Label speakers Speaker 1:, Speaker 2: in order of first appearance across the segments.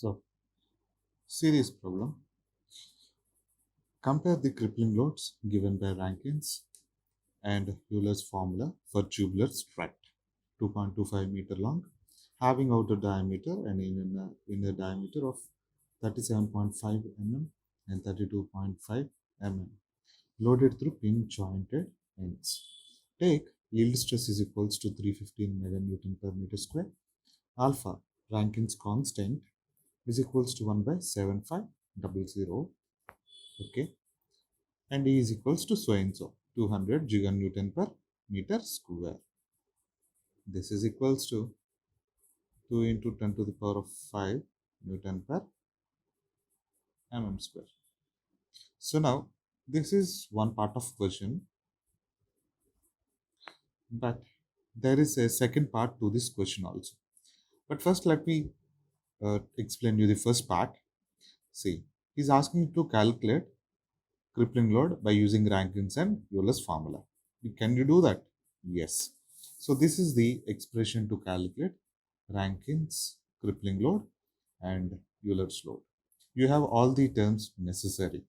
Speaker 1: So, serious problem. Compare the crippling loads given by Rankins and Euler's formula for tubular strut, 2.25 meter long, having outer diameter and inner diameter of 37.5 mm and 32.5 mm, loaded through pin jointed ends. Take yield stress is equals to 315 meganewton per meter square. Alpha, Rankins constant, is equals to 1 by 7500. Okay, and E is equals to so and so 200 giganewton per meter square. This is equals to 2 into 10 to the power of 5 Newton per mm square. So now this is one part of question, but there is a second part to this question also. But first let me explain you the first part. See, he's asking you to calculate crippling load by using Rankins and Euler's formula. Can you do that? Yes. So this is the expression to calculate Rankins crippling load and Euler's load. You have all the terms necessary.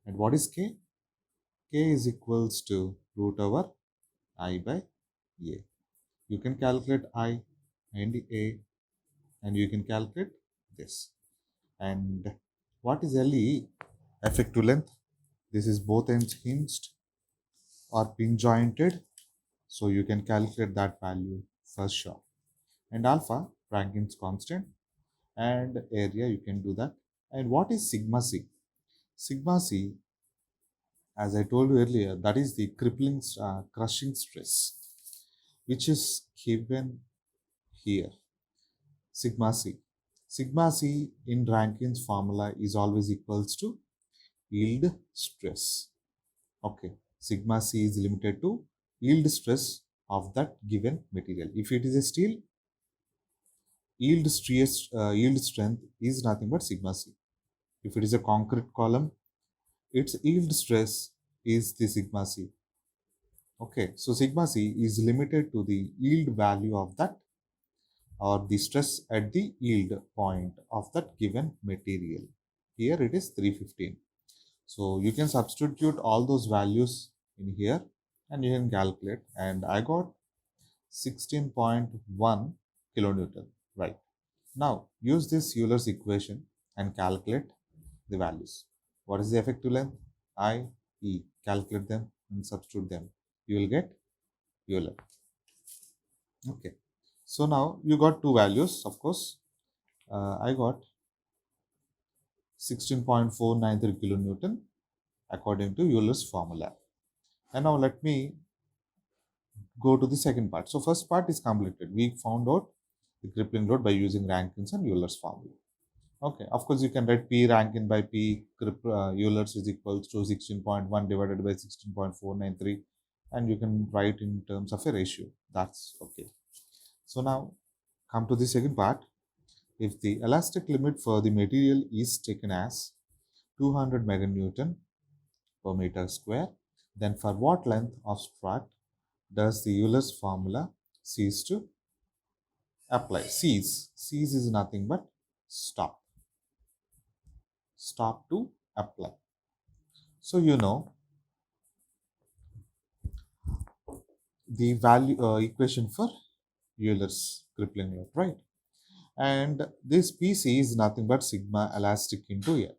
Speaker 1: And what is K? K is equals to root over I by A. You can calculate I and A, and you can calculate this. And what is LE? Effective length. This is both ends hinged or pin jointed, so you can calculate that value for sure. And alpha, Rankins constant, and area, you can do that. And what is sigma c? Sigma c, as I told you earlier, that is the crippling crushing stress, which is given here. Sigma c, sigma c in Rankin's formula is always equals to yield stress. Okay, sigma c is limited to yield stress of that given material. If it is a steel, yield strength is nothing but sigma c. If it is a concrete column, its yield stress is the sigma c. Okay, so sigma c is limited to the yield value of that, or the stress at the yield point of that given material. Here it is 315. So you can substitute all those values in here and you can calculate, and I got 16.1 kilonewton. Right. Now use this Euler's equation and calculate the values. What is the effective length? I, E. Calculate them and substitute them. You will get Euler. Okay. So now you got two values, of course. I got 16.493 kilonewton according to Euler's formula. And now let me go to the second part. So first part is completed. We found out the crippling load by using Rankins and Euler's formula. Okay, of course you can write P Rankin by P Euler's is equals to 16.1 divided by 16.493, and you can write in terms of a ratio. That's okay. So now come to the second part. If the elastic limit for the material is taken as 200 meganewton per meter square, then for what length of strut does the Euler's formula cease to apply? Cease is nothing but stop. Stop to apply. So you know the value equation for Euler's crippling load, right? And this PC is nothing but sigma elastic into air.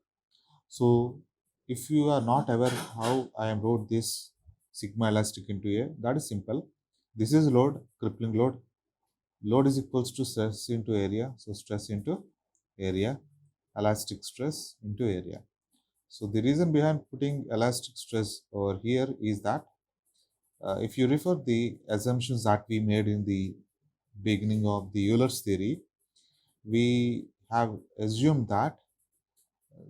Speaker 1: So if you are not aware how I am wrote this sigma elastic into air, that is simple. This is load, crippling load. Load is equals to stress into area. So stress into area, elastic stress into area. So the reason behind putting elastic stress over here is that if you refer the assumptions that we made in the beginning of the Euler's theory, we have assumed that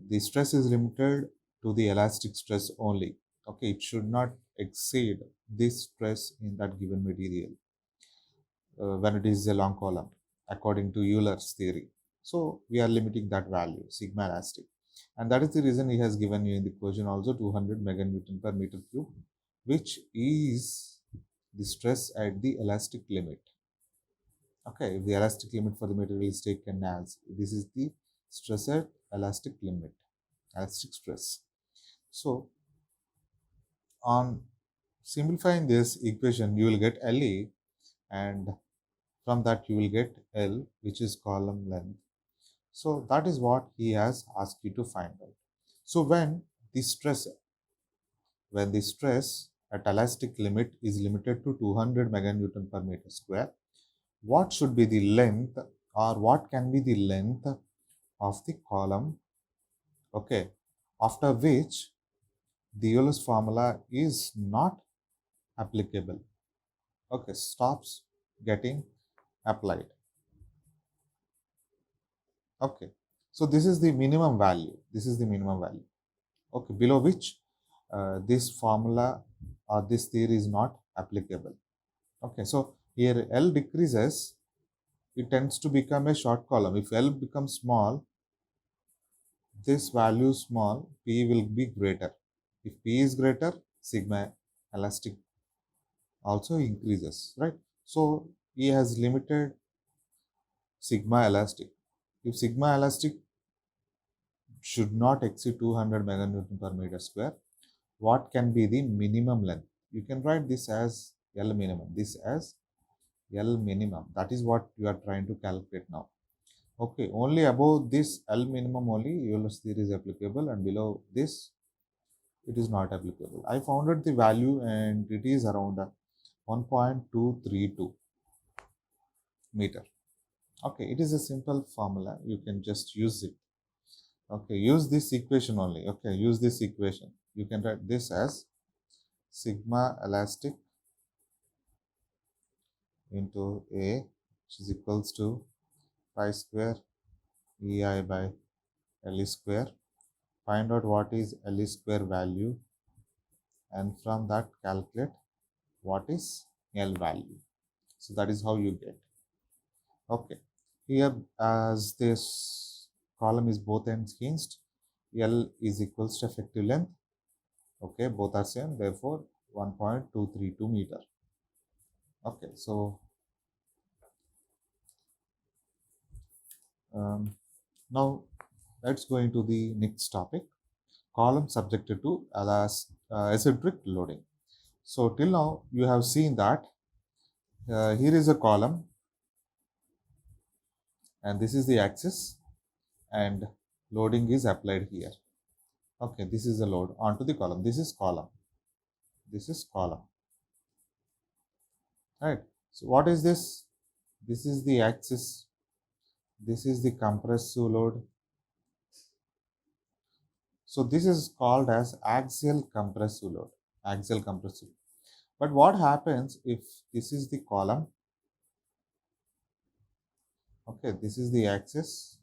Speaker 1: the stress is limited to the elastic stress only. Okay, it should not exceed this stress in that given material when it is a long column, according to Euler's theory. So we are limiting that value, sigma elastic. And that is the reason he has given you in the question also 200 meganewton per meter cube, which is the stress at the elastic limit. Okay, if the elastic limit for the material is taken as this is the stress at elastic limit, elastic stress. So on simplifying this equation, you will get LE, and from that you will get L, which is column length. So that is what he has asked you to find out. So the stress when the stress at elastic limit is limited to 200 meganewton per meter square, what should be the length, or what can be the length of the column? Okay, after which the Euler's formula is not applicable. Okay, stops getting applied. Okay, so this is the minimum value. This is the minimum value. Okay, below which this formula or this theory is not applicable. Okay, so here L decreases, it tends to become a short column. If L becomes small, this value small, P will be greater. If P is greater, sigma elastic also increases, right? So he has limited sigma elastic. If sigma elastic should not exceed 200 meganewton per meter square, what can be the minimum length? You can write this as L minimum, this as L minimum. That is what you are trying to calculate now. Okay, only above this L minimum only Euler's theory is applicable, and below this it is not applicable. I founded the value and it is around 1.232 meter. Okay, it is a simple formula. You can just use it. Okay, use this equation only. Okay, use this equation. You can write this as sigma elastic into A, which is equals to pi square EI by L square. Find out what is L square value, and from that calculate what is L value. So that is how you get. Okay, here as this column is both ends hinged, L is equals to effective length. Okay, both are same, therefore 1.232 meter. Okay, so now let's go into the next topic, column subjected to eccentric loading. So till now you have seen that here is a column and this is the axis, and loading is applied here. Okay, this is the load onto the column. This is column. This is column. Right. So what is this? This is the axis. This is the compressive load. So this is called as axial compressive load. Axial compressive. But what happens if this is the column? Okay, this is the axis.